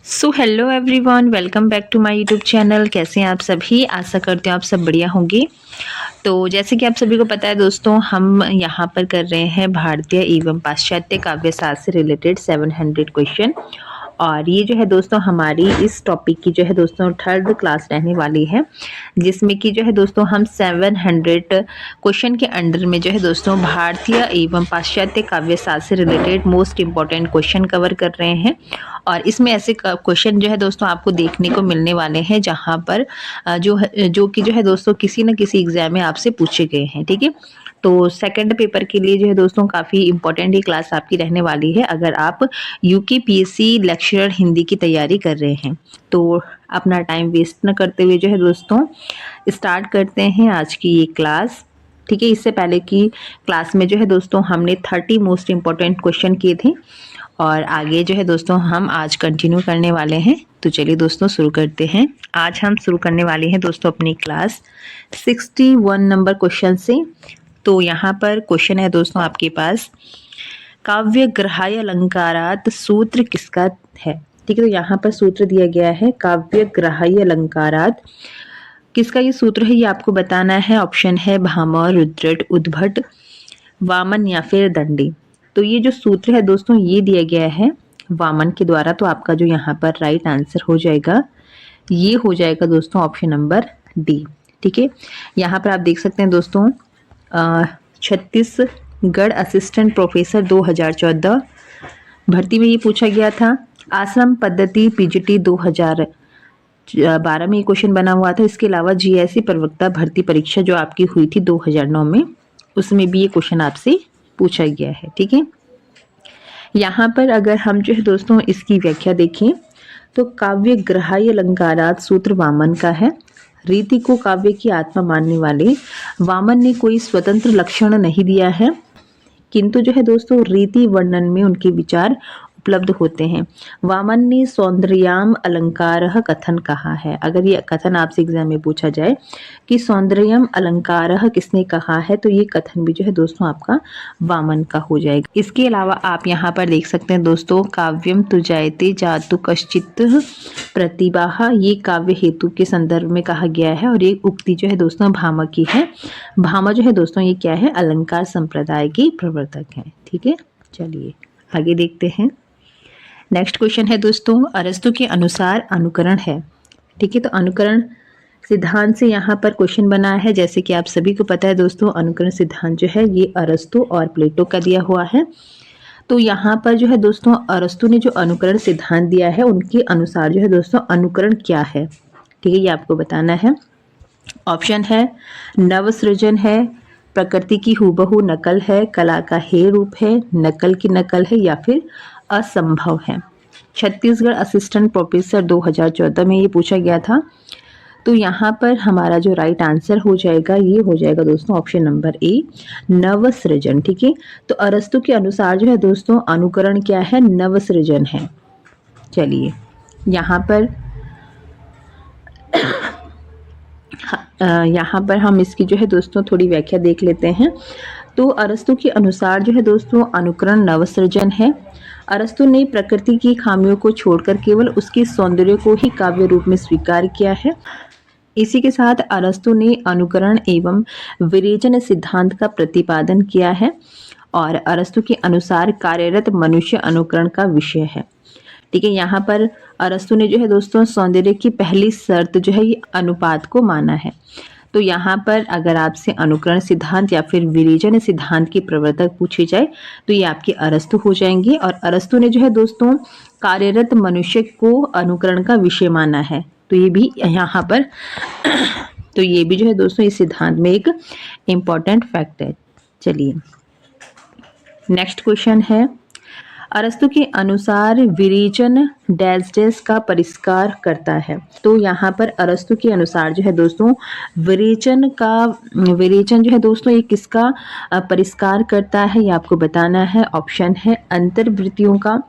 So hello everyone, welcome back to my YouTube channel. कैसे हैं आप सभी? आशा करते हैं आप सब बढ़िया होंगे। तो जैसे कि आप सभी को पता है दोस्तों, हम यहाँ पर कर रहे हैं भारतीय एवं पाश्चात्य काव्य शास्त्र से रिलेटेड 700 क्वेश्चन। और ये जो है दोस्तों हमारी इस टॉपिक की जो है दोस्तों थर्ड क्लास रहने वाली है, जिसमें कि जो है दोस्तों हम 700 क्वेश्चन के अंडर में जो है दोस्तों भारतीय एवं पाश्चात्य काव्य शास्त्र से related most important question cover कर रहे हैं। और इसमें ऐसे क्वेश्चन जो है दोस्तों आपको देखने को मिलने वाले हैं जहां पर जो कि जो है दोस्तों किसी न किसी एग्जाम में आपसे पूछे गए हैं। ठीक है, तो सेकंड पेपर के लिए जो है दोस्तों काफ़ी इंपॉर्टेंट ये क्लास आपकी रहने वाली है अगर आप यूकेपीएससी लेक्चरर हिंदी की तैयारी कर रहे हैं। तो अपना टाइम वेस्ट न करते हुए जो है दोस्तों स्टार्ट करते हैं आज की ये क्लास। ठीक है, इससे पहले की क्लास में जो है दोस्तों हमने 30 मोस्ट इम्पॉर्टेंट क्वेश्चन किए थे और आगे जो है दोस्तों हम आज कंटिन्यू करने वाले हैं। तो चलिए दोस्तों शुरू करते हैं। आज हम शुरू करने वाले हैं दोस्तों अपनी क्लास 61 नंबर क्वेश्चन से। तो यहाँ पर क्वेश्चन है दोस्तों आपके पास, काव्य ग्राह्य अलंकारात सूत्र किसका है? ठीक है, तो यहाँ पर सूत्र दिया गया है काव्य ग्राह्य अलंकारात। किसका ये सूत्र है ये आपको बताना है। ऑप्शन है भामह, रुद्रट, उद्भट, वामन या फिर दंडी। तो ये जो सूत्र है दोस्तों ये दिया गया है वामन के द्वारा। तो आपका जो यहाँ पर राइट आंसर हो जाएगा ये हो जाएगा दोस्तों ऑप्शन नंबर डी। ठीक है, यहाँ पर आप देख सकते हैं दोस्तों छत्तीसगढ़ असिस्टेंट प्रोफेसर 2014 भर्ती में ये पूछा गया था। आश्रम पद्धति पीजीटी 2012 में ये क्वेश्चन बना हुआ था। इसके अलावा जीएससी प्रवक्ता भर्ती परीक्षा जो आपकी हुई थी 2009 में, उसमें भी ये क्वेश्चन आपसे पूछा गया है। ठीक है, यहाँ पर अगर हम जो है दोस्तों इसकी व्याख्या देखें तो काव्य ग्राह्य अलंकारात सूत्र वामन का है। रीति को काव्य की आत्मा मानने वाले वामन ने कोई स्वतंत्र लक्षण नहीं दिया है, किंतु जो है दोस्तों रीति वर्णन में उनके विचार उपलब्ध होते हैं। वामन ने सौंदर्याम अलंकारः कथन कहा है। अगर ये कथन आपसे एग्जाम में पूछा जाए कि सौंदर्यम अलंकारः किसने कहा है, तो ये कथन भी जो है दोस्तों आपका वामन का हो जाएगा। इसके अलावा आप यहाँ पर देख सकते हैं दोस्तों काव्यम तु जायते जातु कश्चित् प्रतिभा, ये काव्य हेतु के संदर्भ में कहा गया है और ये उक्ति जो है दोस्तों भामा की है। भामा जो है दोस्तों ये क्या है, अलंकार संप्रदाय की प्रवर्तक है। ठीक है, चलिए आगे देखते हैं। नेक्स्ट क्वेश्चन है दोस्तों, अरस्तु के अनुसार अनुकरण है। ठीक है, तो अनुकरण सिद्धांत से यहाँ पर क्वेश्चन बना है। जैसे कि आप सभी को पता है दोस्तों अनुकरण सिद्धांत जो है ये अरस्तु और प्लेटो का दिया हुआ है। तो यहाँ पर जो है दोस्तों अरस्तु ने जो अनुकरण सिद्धांत दिया है उनके अनुसार जो है दोस्तों अनुकरण क्या है, ठीक है, ये आपको बताना है। ऑप्शन है नवसृजन है, प्रकृति की हूबहू नकल है, कला का हे रूप है, नकल की नकल है या फिर असंभव है। छत्तीसगढ़ असिस्टेंट प्रोफेसर 2014 में ये पूछा गया था। तो यहाँ पर हमारा जो राइट आंसर हो जाएगा ये हो जाएगा दोस्तों ऑप्शन नंबर ए, नवसृजन। ठीक है, तो अरस्तु के अनुसार जो है दोस्तों अनुकरण क्या है, नवसृजन है। चलिए यहाँ पर हम इसकी जो है दोस्तों थोड़ी व्याख्या देख लेते हैं। तो अरस्तु के अनुसार जो है दोस्तों अनुकरण नवसृजन है। अरस्तु ने प्रकृति की खामियों को छोड़कर केवल उसके सौंदर्य को ही काव्य रूप में स्वीकार किया है। इसी के साथ अरस्तु ने अनुकरण एवं विरेचन सिद्धांत का प्रतिपादन किया है और अरस्तु के अनुसार कार्यरत मनुष्य अनुकरण का विषय है। ठीक है, यहाँ पर अरस्तु ने जो है दोस्तों सौंदर्य की पहली शर्त जो है ये अनुपात को माना है। तो यहाँ पर अगर आपसे अनुकरण सिद्धांत या फिर विरेचन सिद्धांत के प्रवर्तक पूछे जाए तो ये आपके अरस्तु हो जाएंगे। और अरस्तु ने जो है दोस्तों कार्यरत मनुष्य को अनुकरण का विषय माना है। तो ये भी यहाँ पर तो ये भी जो है दोस्तों इस सिद्धांत में एक इम्पॉर्टेंट फैक्ट है। चलिए नेक्स्ट क्वेश्चन है, अरस्तु के अनुसार विरेचन डैश डैश का परिष्कार करता है। तो यहाँ पर अरस्तु के अनुसार जो है दोस्तों विरेचन जो है दोस्तों ये किसका परिष्कार करता है ये आपको बताना है। ऑप्शन है अंतर्वृत्तियों का,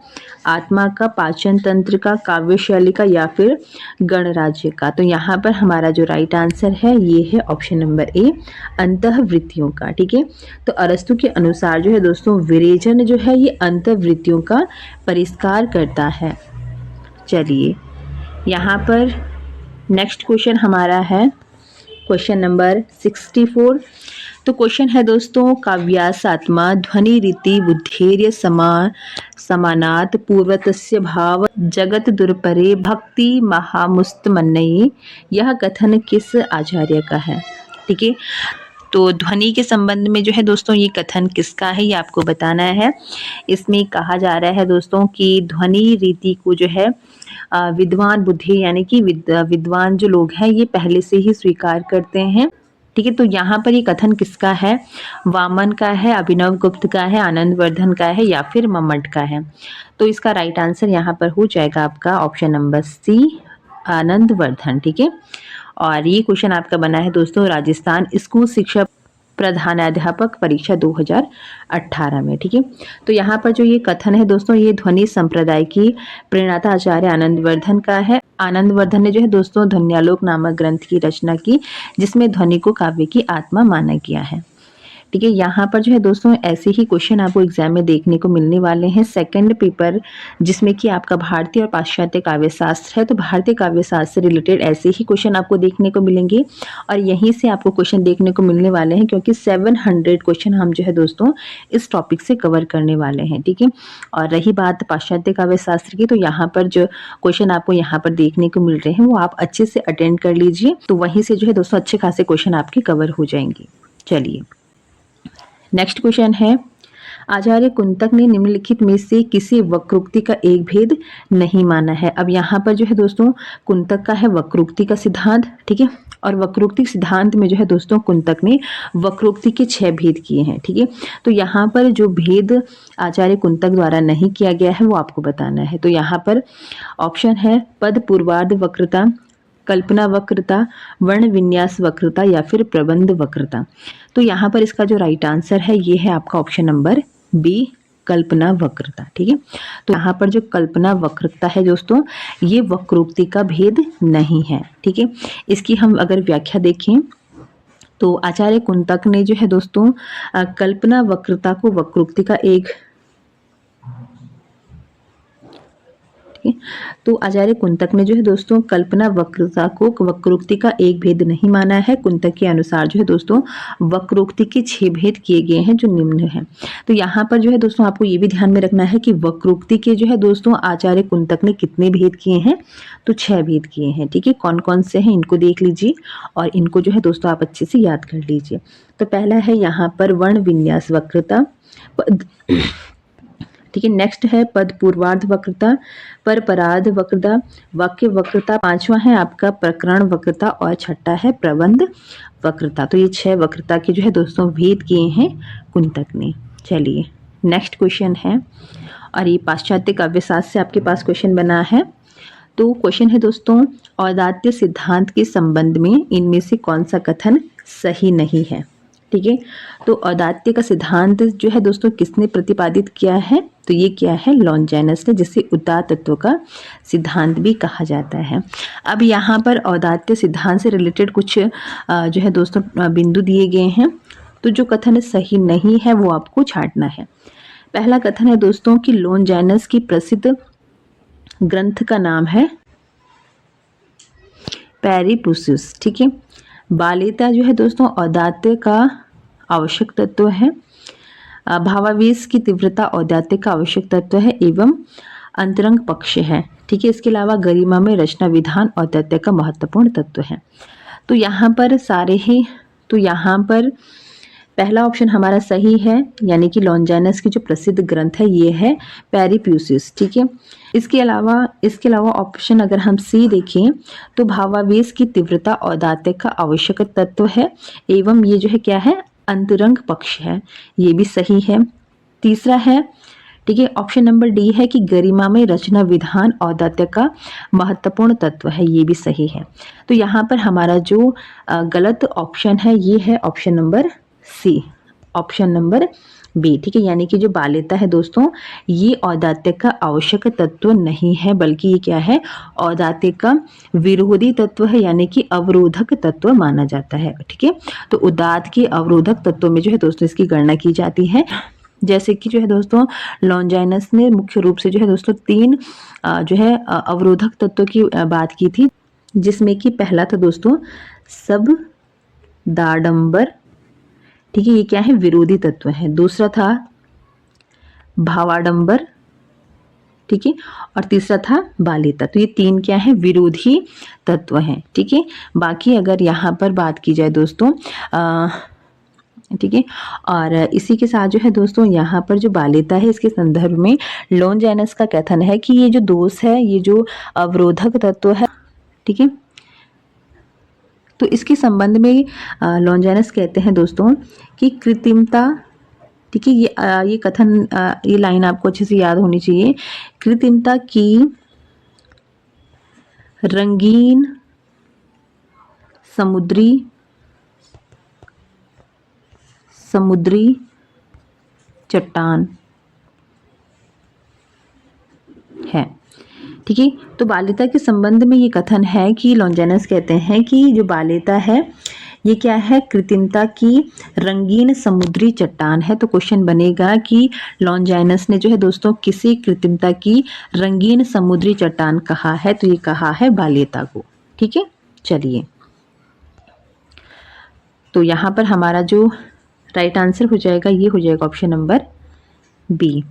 आत्मा का, पाचन तंत्र का, काव्य शैली का या फिर गणराज्य का। तो यहाँ पर हमारा जो राइट आंसर है ये है ऑप्शन नंबर ए, अंतःवृत्तियों का। ठीक है, तो अरस्तु के अनुसार जो है दोस्तों विरेचन जो है ये अंतःवृत्तियों का परिष्कार करता है। चलिए यहाँ पर नेक्स्ट क्वेश्चन हमारा है क्वेश्चन नंबर 64। तो क्वेश्चन है दोस्तों, काव्यासात्मा ध्वनि रीति बुद्धेर्य समानात पूर्वतस्य भाव जगत दुर्परे भक्ति महामुस्तमन्नये, यह कथन किस आचार्य का है? ठीक है, तो ध्वनि के संबंध में जो है दोस्तों ये कथन किसका है ये आपको बताना है। इसमें कहा जा रहा है दोस्तों कि ध्वनि रीति को जो है विद्वान बुद्धि यानी कि विद्वान जो लोग हैं ये पहले से ही स्वीकार करते हैं। ठीक है, तो यहाँ पर ये कथन किसका है? वामन का है, अभिनव गुप्त का है, आनंदवर्धन का है या फिर मम्मट का है? तो इसका राइट आंसर यहाँ पर हो जाएगा आपका ऑप्शन नंबर सी, आनंदवर्धन। ठीक है, और ये क्वेश्चन आपका बना है दोस्तों राजस्थान स्कूल शिक्षा प्रधानाध्यापक परीक्षा 2018 में। ठीक है, तो यहाँ पर जो ये कथन है दोस्तों ये ध्वनि संप्रदाय की प्रणेता आचार्य आनंदवर्धन का है। आनंदवर्धन ने जो है दोस्तों ध्वन्यालोक नामक ग्रंथ की रचना की जिसमें ध्वनि को काव्य की आत्मा माना गया है। ठीक है, यहाँ पर जो है दोस्तों ऐसे ही क्वेश्चन आपको एग्जाम में देखने को मिलने वाले हैं। सेकंड पेपर जिसमें कि आपका भारतीय और पाश्चात्य काव्य शास्त्र है, तो भारतीय काव्य शास्त्र से रिलेटेड ऐसे ही क्वेश्चन आपको देखने को मिलेंगे और यहीं से आपको क्वेश्चन देखने को मिलने वाले हैं क्योंकि 700 क्वेश्चन हम जो है दोस्तों इस टॉपिक से कवर करने वाले हैं। ठीक है, और रही बात पाश्चात्य काव्य शास्त्र की, तो यहाँ पर जो क्वेश्चन आपको यहाँ पर देखने को मिल रहे हैं वो आप अच्छे से अटेंड कर लीजिए, तो वहीं से जो है दोस्तों अच्छे खासे क्वेश्चन आपके कवर हो जाएंगे। चलिए नेक्स्ट क्वेश्चन है, आचार्य कुंतक ने निम्नलिखित में से किसी वक्रोक्ति का एक भेद नहीं माना है। अब यहाँ पर जो है दोस्तों कुंतक का है वक्रोक्ति का सिद्धांत। ठीक है, और वक्रोक्ति सिद्धांत में जो है दोस्तों कुंतक ने वक्रोक्ति के 6 भेद किए हैं। ठीक है, तो यहाँ पर जो भेद आचार्य कुंतक द्वारा नहीं किया गया है वो आपको बताना है। तो यहाँ पर ऑप्शन है पद पूर्वार्ध वक्रता, कल्पना वक्रता, वर्ण विन्यास वक्रता या फिर प्रबंध वक्रता। तो यहाँ पर इसका जो राइट आंसर है ये है आपका ऑप्शन नंबर बी, कल्पना वक्रता। ठीक है, तो यहाँ पर जो कल्पना वक्रता है दोस्तों ये वक्रोक्ति का भेद नहीं है। ठीक है, इसकी हम अगर व्याख्या देखें तो आचार्य कुंतक ने जो है दोस्तों कल्पना वक्रता को वक्रोक्ति का एक तो आचार्य कुंतक ने जो है दोस्तों कल्पना वक्रता को वक्रोक्ति का एक भेद नहीं माना है। कुंतक के अनुसार जो है दोस्तों वक्रोक्ति के 6 भेद किए गए हैं जो निम्न हैं। तो यहाँ पर जो है दोस्तों आपको ये भी ध्यान में रखना है कि वक्रोक्ति के जो है दोस्तों आचार्य कुंतक ने कितने भेद किए हैं, तो 6 भेद किए हैं। ठीक है, कौन कौन से हैं इनको देख लीजिए और इनको जो है दोस्तों आप अच्छे से याद कर लीजिए। तो पहला है यहाँ पर वर्ण विन्यास वक्रता। ठीक है, नेक्स्ट है पद पूर्वार्ध वक्रता, पर परार्ध वक्रता, वाक्य वक्रता, 5वां है आपका प्रकरण वक्रता और छठा है प्रबंध वक्रता। तो ये 6 वक्रता के जो है दोस्तों भेद किए हैं कुंतक ने। चलिए नेक्स्ट क्वेश्चन है और ये पाश्चात्य काव्यशास्त्र से आपके पास क्वेश्चन बना है। तो क्वेश्चन है दोस्तों, औदात्य सिद्धांत के संबंध में इनमें से कौन सा कथन सही नहीं है? ठीक है, तो औदात्य का सिद्धांत जो है दोस्तों किसने प्रतिपादित किया है? तो ये क्या है? लॉन्जाइनस ने, जिसे उदात्त तत्व का सिद्धांत भी कहा जाता है। अब यहाँ पर औदात्य सिद्धांत से रिलेटेड कुछ जो है दोस्तों बिंदु दिए गए हैं, तो जो कथन सही नहीं है वो आपको छांटना है। पहला कथन है दोस्तों कि लॉन्जाइनस की प्रसिद्ध ग्रंथ का नाम है पेरिपुसिस। ठीक है, बालिता जो है दोस्तों औदात्य का आवश्यक तत्व है, भावावेश की तीव्रता औदात्य का आवश्यक तत्व है एवं अंतरंग पक्ष है। ठीक है, इसके अलावा गरिमा में रचना विधान औदात्य का महत्वपूर्ण तत्व है। तो यहाँ पर सारे ही, तो यहाँ पर पहला ऑप्शन हमारा सही है, यानी कि लॉन्जाइनस की जो प्रसिद्ध ग्रंथ है ये है पेरिपुसिस। ठीक है, इसके अलावा ऑप्शन अगर हम सी देखें तो भावावेश की तीव्रता औदात्य का आवश्यक तत्व है एवं ये जो है क्या है? अंतरंग पक्ष है, ये भी सही है। तीसरा है, ठीक है, ऑप्शन नंबर डी है कि गरिमा में रचना विधान औदात्य का महत्वपूर्ण तत्व है, ये भी सही है। तो यहाँ पर हमारा जो गलत ऑप्शन है ये है option number C, option number B. ठीक है, यानी कि जो बालिता है दोस्तों ये औदात्य का आवश्यक तत्व नहीं है, बल्कि ये क्या है? औदात्य का विरोधी तत्व है, यानी कि अवरोधक तत्व माना जाता है। ठीक है, तो उदात्त के अवरोधक तत्व में जो है दोस्तों इसकी गणना की जाती है। जैसे कि जो है दोस्तों लॉन्जाइनस ने मुख्य रूप से जो है दोस्तों 3 जो है अवरोधक तत्वों की बात की थी, जिसमें कि पहला था दोस्तों सब दाडंबर, ठीक है, ये क्या है, विरोधी तत्व है। दूसरा था भावाडंबर, ठीक है, और तीसरा था बालिता। तो ये 3 क्या है, विरोधी तत्व हैं, ठीक है। बाकी अगर यहाँ पर बात की जाए दोस्तों ठीक है, और इसी के साथ जो है दोस्तों यहाँ पर जो बालिता है, इसके संदर्भ में लॉन्जाइनस का कथन है कि ये जो दोष है, ये जो अवरोधक तत्व है, ठीक है, तो इसके संबंध में लॉन्जाइनस कहते हैं दोस्तों कि कृत्रिमता, ठीक है, ये कथन, ये लाइन आपको अच्छे से याद होनी चाहिए। कृत्रिमता की रंगीन समुद्री चट्टान है, ठीक है। तो बालिता के संबंध में ये कथन है कि लॉन्जाइनस कहते हैं कि जो बालिता है ये क्या है, कृत्रिमता की रंगीन समुद्री चट्टान है। तो क्वेश्चन बनेगा कि लॉन्जाइनस ने जो है दोस्तों किसी कृत्रिमता की रंगीन समुद्री चट्टान कहा है, तो ये कहा है बालिता को, ठीक है। चलिए, तो यहाँ पर हमारा जो राइट आंसर हो जाएगा, ये हो जाएगा ऑप्शन नंबर बी।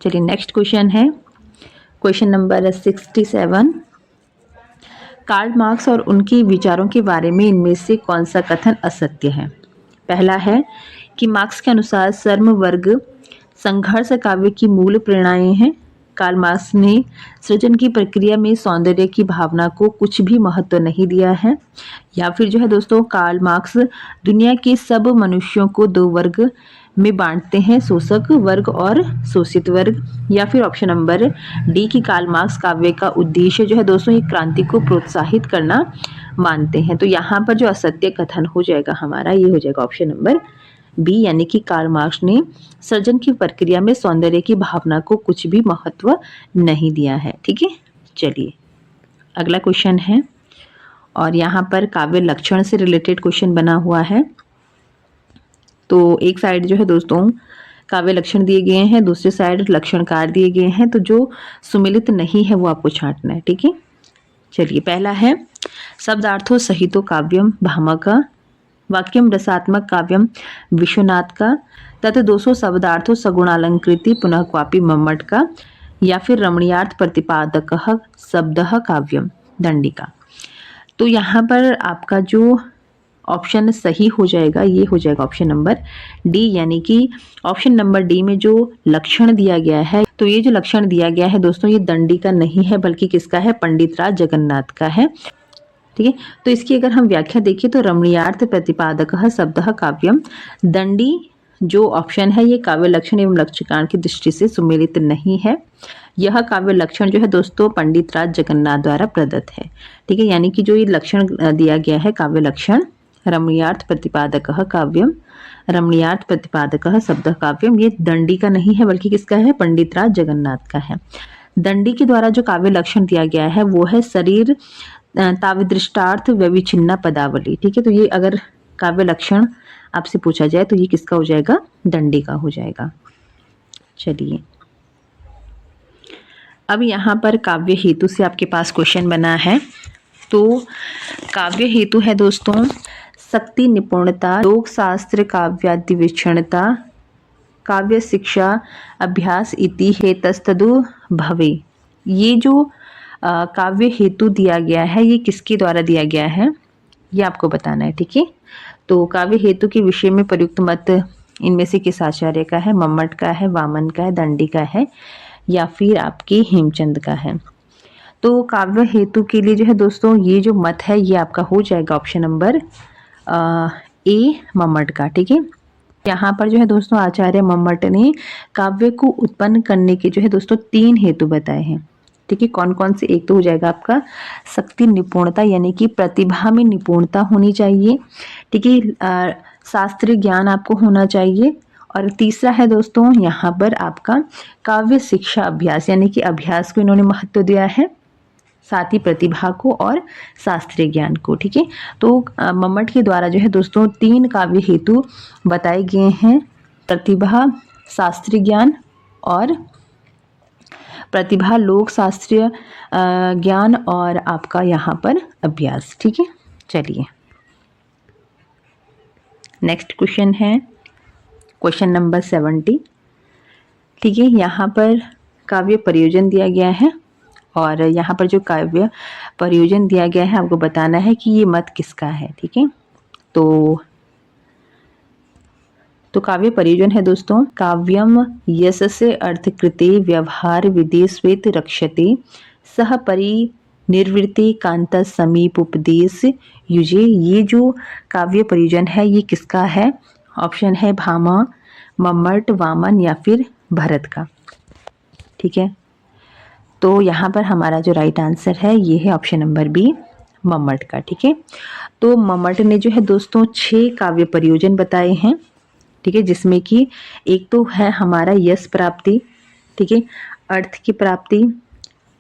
चलिए नेक्स्ट क्वेश्चन है क्वेश्चन नंबर 67। कार्ल मार्क्स और उनके विचारों के बारे में इनमें से कौन सा कथन असत्य है? पहला है कि मार्क्स के अनुसार श्रम वर्ग संघर्ष काव्य की मूल प्रेरणाएं हैं। कार्ल मार्क्स ने सृजन की प्रक्रिया में सौंदर्य की भावना को कुछ भी महत्व नहीं दिया है। या फिर जो है दोस्तों कार्ल मार्क्स दुनिया के सब मनुष्यों को 2 वर्ग में बांटते हैं, शोषक वर्ग और शोषित वर्ग। या फिर ऑप्शन नंबर डी की कार्ल मार्क्स काव्य का उद्देश्य जो है दोस्तों ये क्रांति को प्रोत्साहित करना मानते हैं। तो यहाँ पर जो असत्य कथन हो जाएगा हमारा, ये हो जाएगा ऑप्शन नंबर बी, यानी कि कार्ल मार्क्स ने सृजन की प्रक्रिया में सौंदर्य की भावना को कुछ भी महत्व नहीं दिया है, ठीक है। चलिए अगला क्वेश्चन है, और यहाँ पर काव्य लक्षण से रिलेटेड क्वेश्चन बना हुआ है। तो एक साइड जो है दोस्तों काव्य लक्षण दिए गए हैं, दूसरी साइड लक्षणकार दिए गए हैं। तो जो सुमिलित नहीं है वो आपको छांटना है, ठीक है। चलिए पहला है शब्दार्थो सहितो काव्यम भामका, वाक्यम रसात्मक काव्यम विश्वनाथ का, तथा 200 शब्दार्थो सगुणालंकृति पुनः क्वापी मम्मट का, या फिर रमणीयार्थ प्रतिपादक शब्द काव्यम दंडिका। तो यहाँ पर आपका जो ऑप्शन सही हो जाएगा, ये हो जाएगा ऑप्शन नंबर डी, यानी कि ऑप्शन नंबर डी में जो लक्षण दिया गया है, तो ये जो लक्षण दिया गया है दोस्तों ये दंडी का नहीं है, बल्कि किसका है, पंडित राज जगन्नाथ का है, ठीक है। तो इसकी अगर हम व्याख्या देखिए तो रमणीयार्थ प्रतिपादक शब्द काव्यम दंडी जो ऑप्शन है ये काव्य लक्षण एवं लक्षणकार की दृष्टि से सुमेलित नहीं है। यह काव्य लक्षण जो है दोस्तों पंडित राज जगन्नाथ द्वारा प्रदत्त है, ठीक है। यानी कि जो ये लक्षण दिया गया है काव्य लक्षण रमणीयार्थ प्रतिपादक काव्यम, रमणीयार्थ प्रतिपादक शब्द काव्यम, ये दंडी का नहीं है बल्कि किसका है, पंडित राज जगन्नाथ का है। दंडी के द्वारा जो काव्य लक्षण दिया गया है वो है शरीर ताविदृष्टार्थ व्यविच्छिन्ना पदावली, ठीक है। तो ये अगर काव्य लक्षण आपसे पूछा जाए तो ये किसका हो जाएगा, दंडी का हो जाएगा। चलिए अब यहाँ पर काव्य हेतु से आपके पास क्वेश्चन बना है। तो काव्य हेतु है दोस्तों शक्ति निपुणता, लोक शास्त्र काव्यादिवीक्षणता, काव्य शिक्षा अभ्यास इति हेतस्तदु भवे। ये जो काव्य हेतु दिया गया है ये किसके द्वारा दिया गया है ये आपको बताना है, ठीक है। तो काव्य हेतु के विषय में प्रयुक्त मत इनमें से किस आचार्य का है, मम्मट का है, वामन का है, दंडी का है, या फिर आपके हेमचंद का है। तो काव्य हेतु के लिए जो है दोस्तों ये जो मत है ये आपका हो जाएगा ऑप्शन नंबर ए मम्मट का, ठीक है। यहाँ पर जो है दोस्तों आचार्य मम्मट ने काव्य को उत्पन्न करने के जो है दोस्तों 3 हेतु बताए हैं, ठीक है। कौन कौन से, एक तो हो जाएगा आपका शक्ति निपुणता, यानी कि प्रतिभा में निपुणता होनी चाहिए, ठीक है, शास्त्रीय ज्ञान आपको होना चाहिए, और तीसरा है दोस्तों यहाँ पर आपका काव्य शिक्षा अभ्यास, यानी कि अभ्यास को इन्होंने महत्व दिया है, साथ ही प्रतिभा को और शास्त्रीय ज्ञान को। ठीक है, तो मम्मट के द्वारा जो है दोस्तों 3 काव्य हेतु बताए गए हैं, प्रतिभा, शास्त्रीय ज्ञान और प्रतिभा, लोक शास्त्रीय ज्ञान और आपका यहाँ पर अभ्यास। ठीक है, चलिए नेक्स्ट क्वेश्चन है क्वेश्चन नंबर 70। ठीक है, यहाँ पर काव्य प्रयोजन दिया गया है और यहाँ पर जो काव्य प्रयोजन दिया गया है आपको बताना है कि ये मत किसका है। ठीक है, तो काव्य प्रयोजन है दोस्तों, काव्यम यशसे अर्थकृते व्यवहार विदेश्वेत रक्षते सह परि निर्वृत्ति कांत समीप उपदेश युजे। ये जो काव्य प्रयोजन है ये किसका है? ऑप्शन है भामा, मम्मट, वामन या फिर भरत का। ठीक है, तो यहाँ पर हमारा जो राइट आंसर है ये है ऑप्शन नंबर बी, मम्मट का। ठीक है, तो मम्मट ने जो है दोस्तों 6 काव्य प्रयोजन बताए हैं। ठीक है, जिसमें कि एक तो है हमारा यश प्राप्ति, ठीक है, अर्थ की प्राप्ति।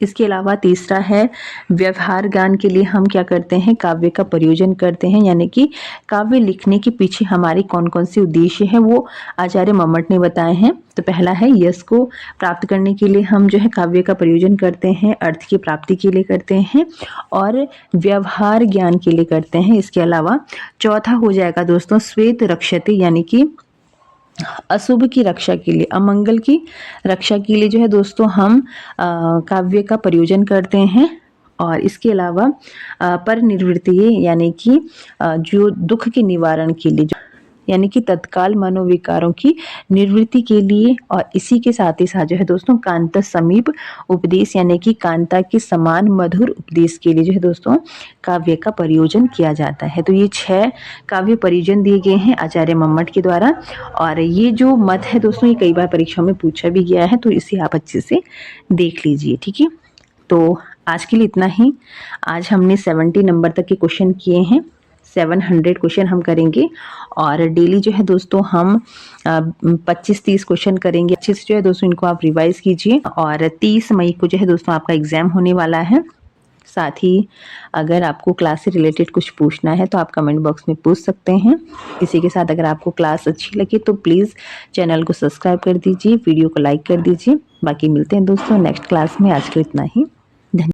इसके अलावा तीसरा है व्यवहार ज्ञान के लिए हम क्या करते हैं, काव्य का प्रयोजन करते हैं, यानी कि काव्य लिखने के पीछे हमारे कौन कौन से उद्देश्य हैं वो आचार्य मम्मट ने बताए हैं। तो पहला है यश को प्राप्त करने के लिए हम जो है काव्य का प्रयोजन करते हैं, अर्थ की प्राप्ति के लिए करते हैं और व्यवहार ज्ञान के लिए करते हैं। इसके अलावा चौथा हो जाएगा दोस्तों श्वेत रक्षते, यानी कि अशुभ की रक्षा के लिए, अमंगल की रक्षा के लिए जो है दोस्तों हम काव्य का प्रयोजन करते हैं। और इसके अलावा पर निवृत्ति, यानी कि जो दुख के निवारण के लिए, यानी कि तत्काल मनोविकारों की निवृत्ति के लिए। और इसी के साथ ही साथ जो है दोस्तों कांता समीप उपदेश, यानी कि कांता के समान मधुर उपदेश के लिए जो है दोस्तों काव्य का प्रयोजन किया जाता है। तो ये 6 काव्य प्रयोजन दिए गए हैं आचार्य मम्मट के द्वारा। और ये जो मत है दोस्तों ये कई बार परीक्षा में पूछा भी गया है, तो इसे आप अच्छे से देख लीजिए। ठीक है, तो आज के लिए इतना ही। आज हमने 70 नंबर तक के क्वेश्चन किए हैं, 700 क्वेश्चन हम करेंगे और डेली जो है दोस्तों हम 25-30 क्वेश्चन करेंगे। अच्छे से जो है दोस्तों इनको आप रिवाइज कीजिए। और 30 मई को जो है दोस्तों आपका एग्जाम होने वाला है। साथ ही अगर आपको क्लास से रिलेटेड कुछ पूछना है तो आप कमेंट बॉक्स में पूछ सकते हैं। इसी के साथ अगर आपको क्लास अच्छी लगे तो प्लीज़ चैनल को सब्सक्राइब कर दीजिए, वीडियो को लाइक कर दीजिए। बाकी मिलते हैं दोस्तों नेक्स्ट क्लास में। आज के इतना ही।